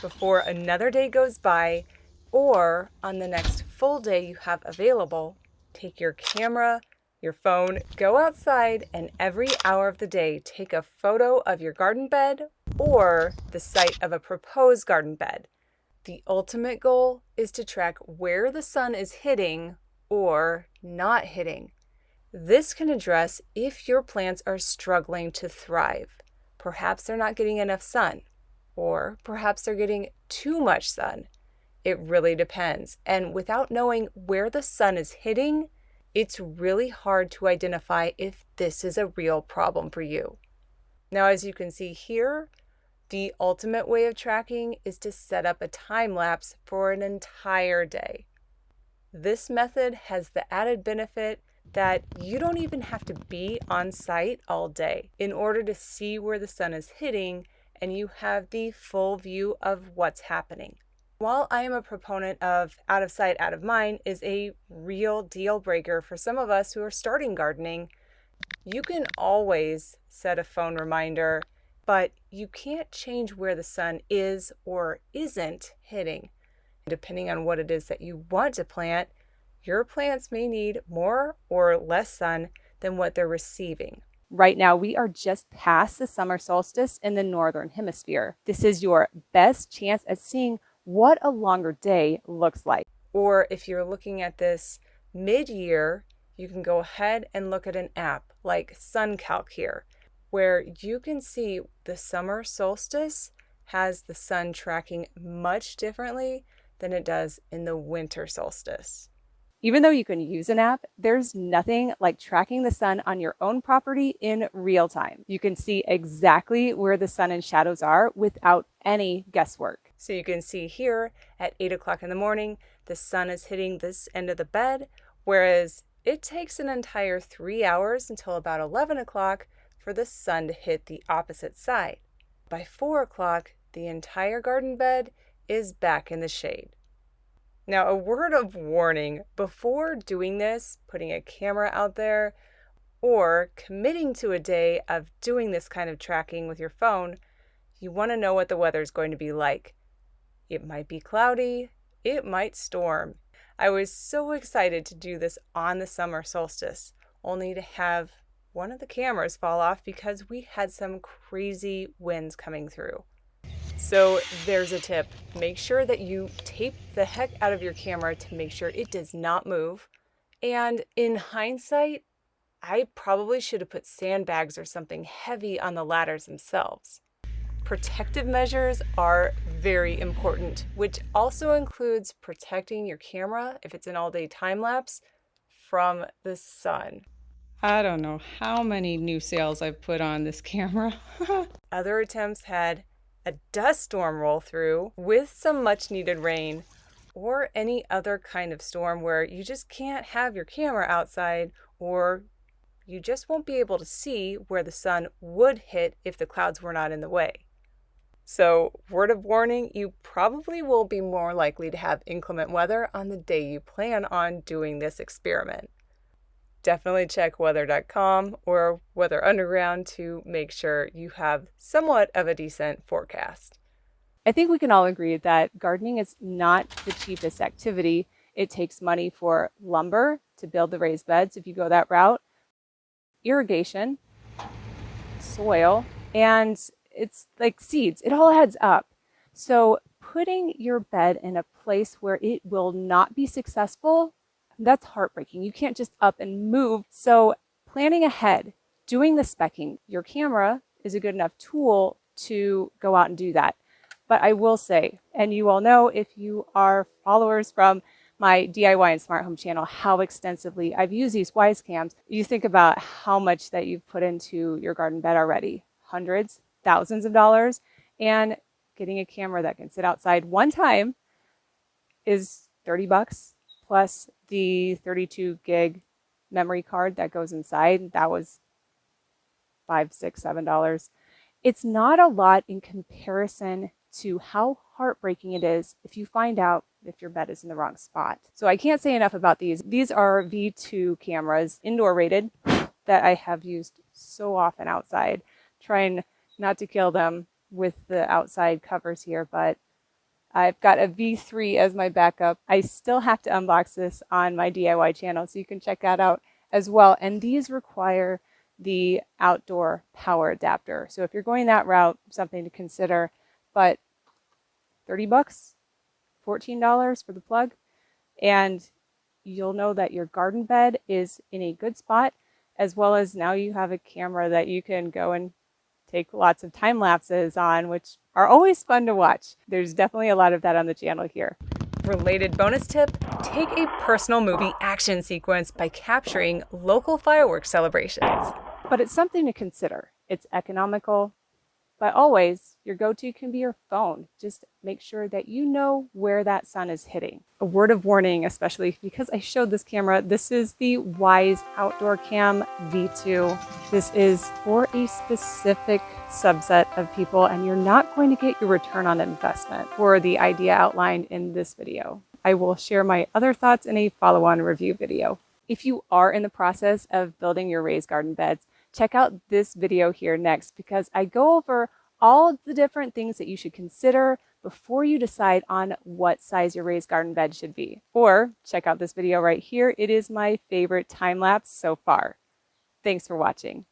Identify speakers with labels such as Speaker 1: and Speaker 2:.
Speaker 1: before another day goes by or on the next full day you have available, take your camera, your phone, go outside, and every hour of the day take a photo of your garden bed or the site of a proposed garden bed. The ultimate goal is to track where the sun is hitting or not hitting. This can address if your plants are struggling to thrive. Perhaps they're not getting enough sun, or perhaps they're getting too much sun. It really depends. And without knowing where the sun is hitting, it's really hard to identify if this is a real problem for you. Now, as you can see here, the ultimate way of tracking is to set up a time lapse for an entire day. This method has the added benefit that you don't even have to be on site all day in order to see where the sun is hitting, and you have the full view of what's happening. While I am a proponent of out of sight, out of mind is a real deal breaker for some of us who are starting gardening, you can always set a phone reminder, but you can't change where the sun is or isn't hitting. Depending on what it is that you want to plant, your plants may need more or less sun than what they're receiving. Right now, we are just past the summer solstice in the northern hemisphere. This is your best chance at seeing what a longer day looks like. Or if you're looking at this mid-year, you can go ahead and look at an app like SunCalc here, where you can see the summer solstice has the sun tracking much differently than it does in the winter solstice. Even though you can use an app, there's nothing like tracking the sun on your own property in real time. You can see exactly where the sun and shadows are without any guesswork. So you can see here at 8 o'clock in the morning, the sun is hitting this end of the bed, whereas it takes an entire 3 hours until about 11 o'clock for the sun to hit the opposite side. By 4 o'clock, the entire garden bed is back in the shade. Now, a word of warning, before doing this, putting a camera out there, or committing to a day of doing this kind of tracking with your phone, you want to know what the weather is going to be like. It might be cloudy, it might storm. I was so excited to do this on the summer solstice, only to have one of the cameras fall off because we had some crazy winds coming through. So there's a tip. Make sure that you tape the heck out of your camera to make sure it does not move. And in hindsight, I probably should have put sandbags or something heavy on the ladders themselves. Protective measures are very important, which also includes protecting your camera, if it's an all-day time lapse, from the sun. I don't know how many new sails I've put on this camera. Other attempts had a dust storm roll through with some much needed rain, or any other kind of storm where you just can't have your camera outside, or you just won't be able to see where the sun would hit if the clouds were not in the way. So, word of warning, you probably will be more likely to have inclement weather on the day you plan on doing this experiment. Definitely check weather.com or Weather Underground to make sure you have somewhat of a decent forecast. I think we can all agree that gardening is not the cheapest activity. It takes money for lumber to build the raised beds if you go that route, irrigation, soil, and it's like seeds. It all adds up. So putting your bed in a place where it will not be successful, that's heartbreaking. You can't just up and move. So planning ahead, doing the specking, your camera is a good enough tool to go out and do that. But I will say, and you all know if you are followers from my DIY and smart home channel, how extensively I've used these Wyze cams. You think about how much that you've put into your garden bed already, hundreds, thousands of dollars, and getting a camera that can sit outside one time is $30 plus the 32 gig memory card that goes inside. That was $5, $6, $7. It's not a lot in comparison to how heartbreaking it is if you find out if your bed is in the wrong spot. So I can't say enough about these. These are V2 cameras, indoor rated, that I have used so often outside, trying not to kill them with the outside covers here, but I've got a V3 as my backup. I still have to unbox this on my DIY channel, so you can check that out as well. And these require the outdoor power adapter. So if you're going that route, something to consider. But 30 bucks, $14 for the plug, and you'll know that your garden bed is in a good spot, as well as now you have a camera that you can go and take lots of time lapses on, which are always fun to watch. There's definitely a lot of that on the channel here. Related bonus tip, take a personal movie action sequence by capturing local fireworks celebrations. But it's something to consider. It's economical, but always your go-to can be your phone. Just make sure that you know where that sun is hitting. A word of warning, especially because I showed this camera, this is the Wyze Outdoor Cam V2. This is for a specific subset of people, and you're not going to get your return on investment for the idea outlined in this video. I will share my other thoughts in a follow-on review video. If you are in the process of building your raised garden beds, check out this video here next, because I go over all of the different things that you should consider before you decide on what size your raised garden bed should be. Or check out this video right here. It is my favorite time lapse so far. Thanks for watching.